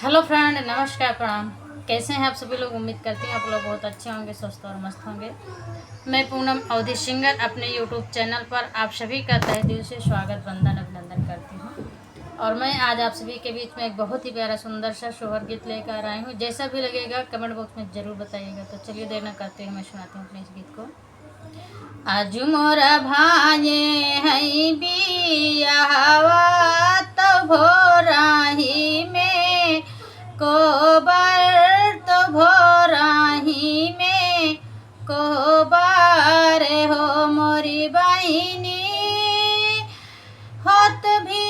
Hello friend, नमस्कार, प्रणाम। कैसे हैं आप सभी लोग? उम्मीद करती हूँ आप लोग बहुत अच्छे होंगे, स्वस्थ और मस्त होंगे। मैं पूनम अवधि सिंगर अपने यूट्यूब चैनल पर आप सभी का तहे दिल से स्वागत, वंदन, अभिनंदन करती हूँ। और मैं आज आप सभी के बीच में एक बहुत ही प्यारा सुंदर सा शोहर गीत लेकर आई हूँ। जैसा भी लगेगा कमेंट बॉक्स में ज़रूर बताइएगा। तो चलिए देर न करते हुए मैं सुनाती हूँ अपने इस गीत को। आज मोरा भाये है बियाहवा तो भोराही में कोबर तो भोराही में कोबर हो मोरी बहिनी होत भी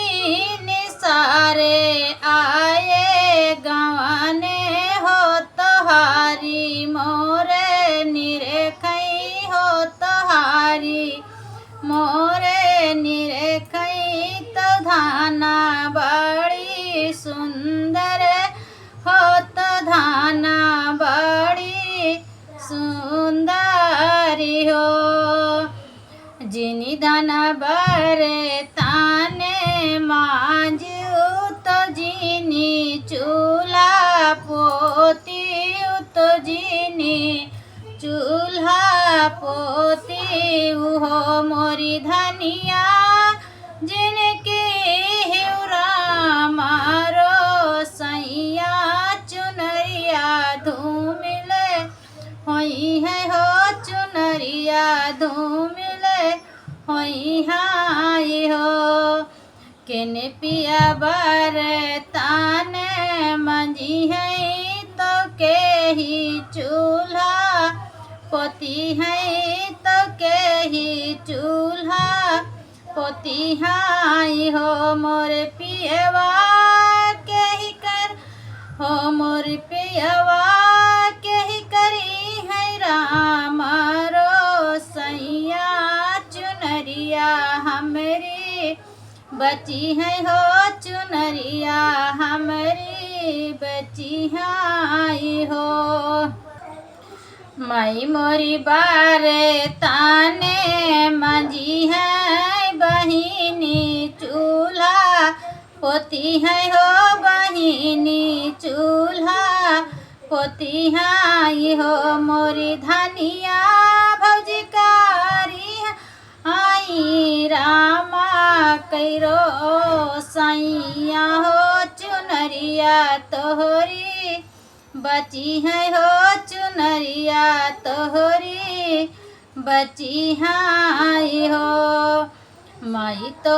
निसारे आए गवाने हो तोहारी मोरे निरेखई हो तोहारी मोरे निरेखई तो धाना बड़ी सुंदर हो तो धाना बड़ी सुंदरी हो जिनी धाना बरे ताने मांझू तो जिनी चूल्हा पोती तो जिनी चूल्हा पोती हो मोरी धनिया जिनकी हिवरा मारो सैया चुनरिया धूमिले होई है हो चुनरिया धूमिले होई हाय हो केने पिया बर ताने मंजी है तो के ही चूल्हा पोती है तो के ही चूल्हा पोती हाय हो मोर पियवा के ही कर हो मोर पियवा के ही करी है राम रो सैया चुनरिया हमरी बची है हो चुनरिया हमरी बची हाय हो मई मोरी बारे ताने मंजी है बहिनी चूल्हा पोती है हो बहिनी चूल्हा पोती हाय हो मोरी धनिया भौजी कारी आई रामा कैरो सैया हो चुनरिया तोहरी बची है हो चुनरिया तोहरी बची हाय हो माई तो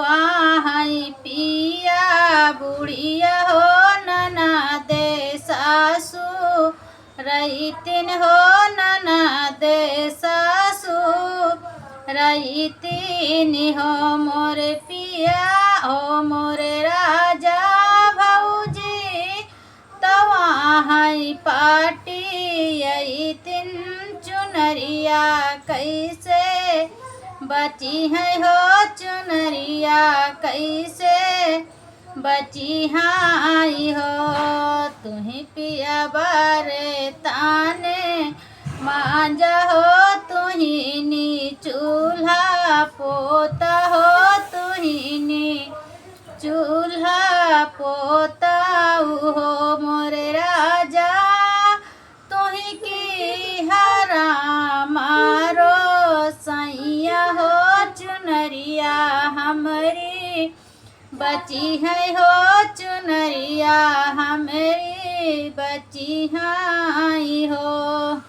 आई पिया बुढ़िया हो नना दे सासू रहीतिन हो नना दे सासू रहीतिन हो मोरे पिया हो मोरे राजा भौजी तवाहई पाटी यही तिन चुनरिया कैसे बची है हो चुनरिया कैसे बची हाय हो तुम्हें पिया बारे ताने मांझा हो तुहिनी चूल्हा पोता हो तुहिनी चूल्हा पोता हो मोरे राजा तुही की हरा मारो सैया हो चुनरिया हमरी बची है हो चुनरिया हमरी बची हाय हो।